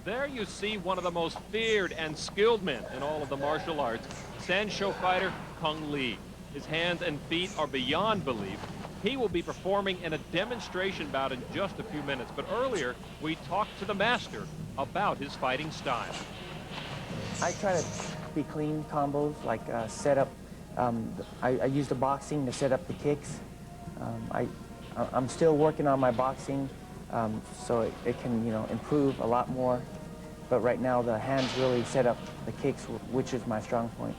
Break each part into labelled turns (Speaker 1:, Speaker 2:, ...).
Speaker 1: There you see one of the most feared and skilled men in all of the martial arts, San Shou fighter Cung Lee. His hands and feet are beyond belief. He will be performing in a demonstration bout in just a few minutes, but earlier we talked to the master about his fighting style.
Speaker 2: I try to be clean combos, like set up. I use the boxing to set up the kicks. I'm still working on my boxing, so it can, improve a lot more. But right now, the hands really set up the kicks, which is my strong point.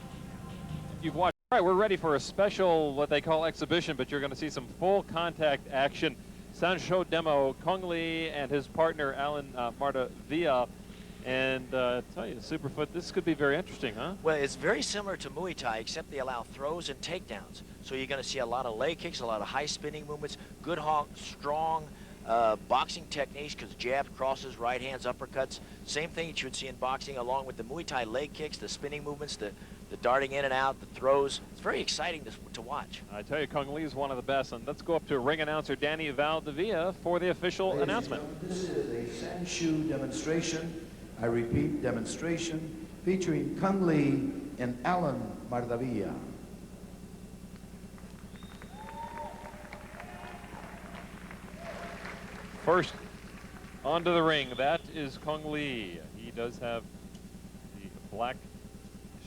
Speaker 1: You've watched. All right, we're ready for a special, what they call exhibition, but you're going to see some full contact action. San Shou demo, Cung Lee and his partner, Alan Mardavia. And tell you, Superfoot, this could be very interesting, huh?
Speaker 3: Well, it's very similar to Muay Thai, except they allow throws and takedowns. So you're going to see a lot of leg kicks, a lot of high spinning movements, good, strong boxing techniques, because jabs, crosses, right hands, uppercuts. Same thing that you would see in boxing, along with the Muay Thai leg kicks, the spinning movements, the darting in and out, the throws. It's very exciting to watch.
Speaker 1: I tell you, Cung Lee is one of the best. And let's go up to ring announcer Danny Valdivia for the official announcement.
Speaker 4: This is a San Shou demonstration. I repeat, demonstration featuring Cung Lee and Alan Mardavia.
Speaker 1: First, onto the ring. That is Cung Lee. He does have the black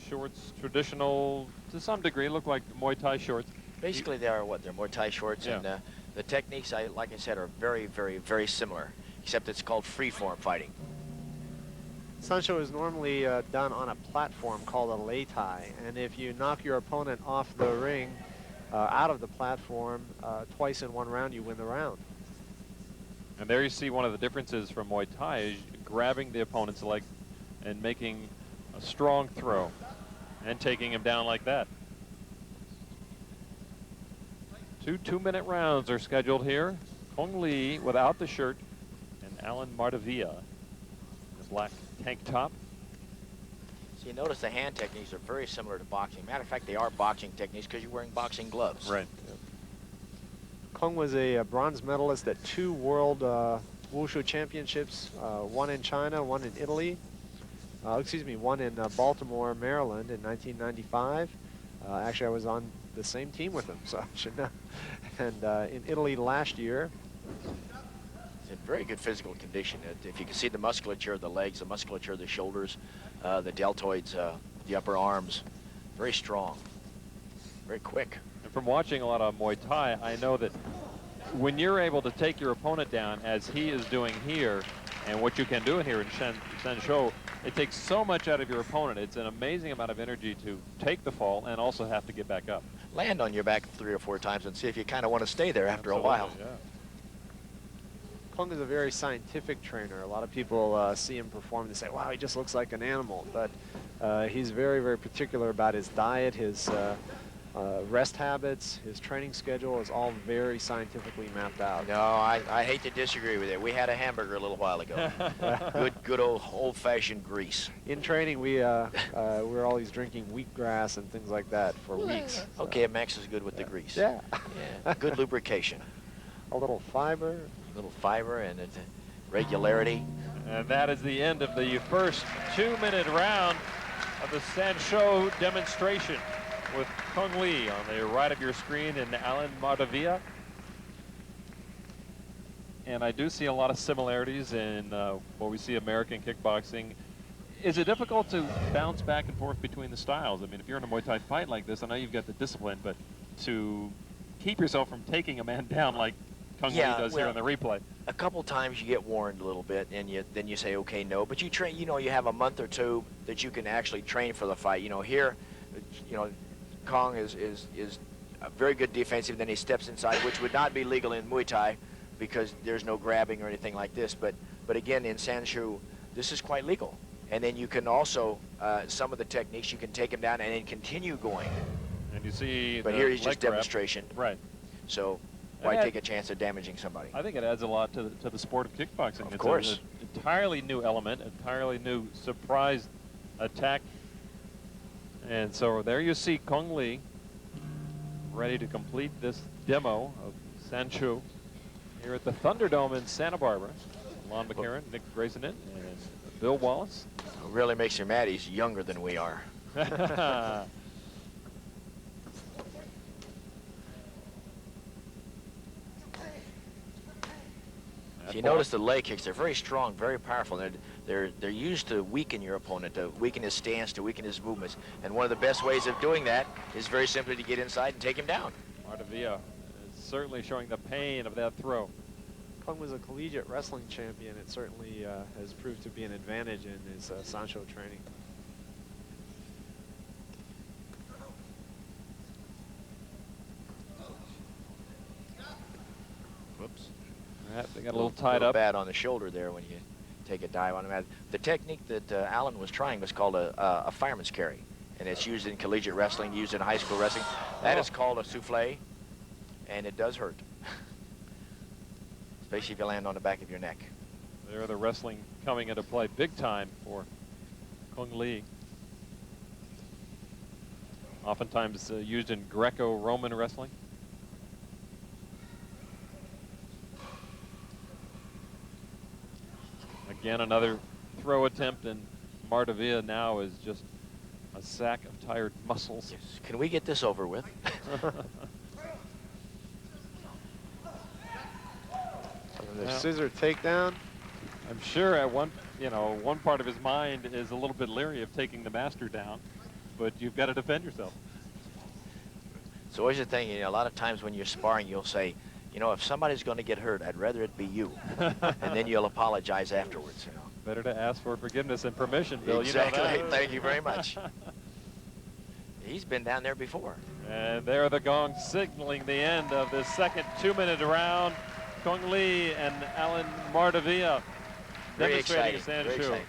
Speaker 1: shorts, traditional, to some degree, look like Muay Thai shorts.
Speaker 3: Basically, they are what? They're Muay Thai shorts,
Speaker 1: yeah.
Speaker 3: And the techniques, like I said, are very, very, very similar, except it's called free-form fighting.
Speaker 5: SanShou is normally done on a platform called a lei tai, and if you knock your opponent off the ring, out of the platform, twice in one round, you win the round.
Speaker 1: And there you see one of the differences from Muay Thai is grabbing the opponent's leg and making a strong throw and taking him down like that. Two 2-minute rounds are scheduled here. Cung Lee without the shirt and Alan Mardavia in the black tank top.
Speaker 3: So you notice the hand techniques are very similar to boxing. Matter of fact, they are boxing techniques because you're wearing boxing gloves.
Speaker 1: Right.
Speaker 5: Cung was a bronze medalist at 2 World Wushu Championships, one in China, one in Italy. One in Baltimore, Maryland in 1995. Actually, I was on the same team with him, so I should know. And in Italy last year.
Speaker 3: It's in very good physical condition. If you can see the musculature of the legs, the musculature of the shoulders, the deltoids, the upper arms, very strong, very quick.
Speaker 1: And from watching a lot of Muay Thai, I know that when you're able to take your opponent down, as he is doing here, and what you can do here in San Shou, it takes so much out of your opponent. It's an amazing amount of energy to take the fall and also have to get back up.
Speaker 3: Land on your back 3 or 4 times and see if you kind of want to stay there after
Speaker 1: Absolutely,
Speaker 3: a while.
Speaker 1: Yeah.
Speaker 5: Cung is a very scientific trainer. A lot of people see him perform and say, wow, he just looks like an animal. But he's very, very particular about his diet, his rest habits, his training schedule is all very scientifically mapped out.
Speaker 3: No, I hate to disagree with you. We had a hamburger a little while ago. good old-fashioned grease.
Speaker 5: In training, we were always drinking wheatgrass and things like that for weeks. So.
Speaker 3: Okay, it mixes good with the grease.
Speaker 5: Yeah.
Speaker 3: Yeah. Good lubrication.
Speaker 5: A little fiber.
Speaker 3: A little fiber and regularity.
Speaker 1: And that is the end of the first 2-minute round of the San Shou demonstration with Cung Lee on the right of your screen and Alan Mardavia. And I do see a lot of similarities in what we see American kickboxing. Is it difficult to bounce back and forth between the styles? I mean, if you're in a Muay Thai fight like this, I know you've got the discipline, but to keep yourself from taking a man down like Cung Lee does here on the replay.
Speaker 3: A couple times you get warned a little bit, and then you say, okay, no. But you train, you have a month or 2 that you can actually train for the fight. Here, Cung is a very good defensive. Then he steps inside, which would not be legal in Muay Thai because there's no grabbing or anything like this. But again, in San Shou, this is quite legal. And then you can also, some of the techniques, you can take him down and then continue going.
Speaker 1: And you see
Speaker 3: But here he's just demonstration.
Speaker 1: Right.
Speaker 3: So why take a chance of damaging somebody?
Speaker 1: I think it adds a lot to the sport of kickboxing.
Speaker 3: Of course.
Speaker 1: It's an entirely new element, entirely new surprise attack. And so there you see Cung Lee ready to complete this demo of San Shou here at the Thunderdome in Santa Barbara. Lon McCarran, Nick Grayson in, and Bill Wallace.
Speaker 3: What really makes him mad, he's younger than we are. If you notice the leg kicks, they're very strong, very powerful. They're used to weaken your opponent, to weaken his stance, to weaken his movements. And one of the best ways of doing that is very simply to get inside and take him down.
Speaker 1: Mardavia is certainly showing the pain of that throw.
Speaker 5: Cung was a collegiate wrestling champion. It certainly has proved to be an advantage in his SanShou training.
Speaker 3: Whoops.
Speaker 1: They got a little tied up.
Speaker 3: Bad on the shoulder there when you take a dive on him. The technique that Alan was trying was called a fireman's carry, and it's used in collegiate wrestling, used in high school wrestling. That is called a souffle, and it does hurt, especially if you land on the back of your neck.
Speaker 1: There, the wrestling coming into play big time for Cung Lee. Oftentimes used in Greco-Roman wrestling. Again, another throw attempt, and Mardavia now is just a sack of tired muscles.
Speaker 3: Yes. Can we get this over with?
Speaker 5: The scissor takedown.
Speaker 1: I'm sure at one part of his mind is a little bit leery of taking the master down, but you've got to defend yourself.
Speaker 3: So here's the thing, a lot of times when you're sparring, you'll say, if somebody's going to get hurt, I'd rather it be you. And then you'll apologize afterwards.
Speaker 1: Better to ask for forgiveness and permission, Bill.
Speaker 3: Exactly.
Speaker 1: You know that.
Speaker 3: Thank you very much. He's been down there before.
Speaker 1: And there are the gongs signaling the end of this second 2-minute round. Cung Lee and Alan Mardavia
Speaker 3: Very
Speaker 1: demonstrating
Speaker 3: exciting.
Speaker 1: San
Speaker 3: Very
Speaker 1: Shou.
Speaker 3: exciting.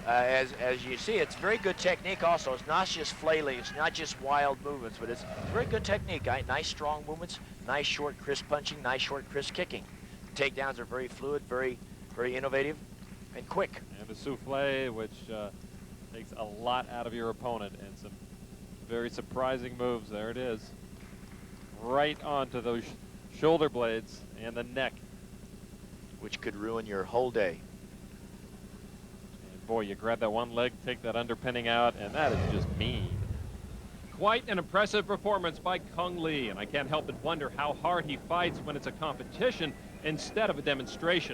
Speaker 3: As you see, it's very good technique also. It's not just flailing, it's not just wild movements, but it's very good technique. Nice strong movements, nice short crisp punching, nice short crisp kicking. Takedowns are very fluid, very innovative, and quick.
Speaker 1: And a souffle, which takes a lot out of your opponent, and some very surprising moves. There it is. Right onto those shoulder blades and the neck.
Speaker 3: Which could ruin your whole day.
Speaker 1: Boy, you grab that one leg, take that underpinning out, and that is just mean. Quite an impressive performance by Cung Lee, and I can't help but wonder how hard he fights when it's a competition instead of a demonstration.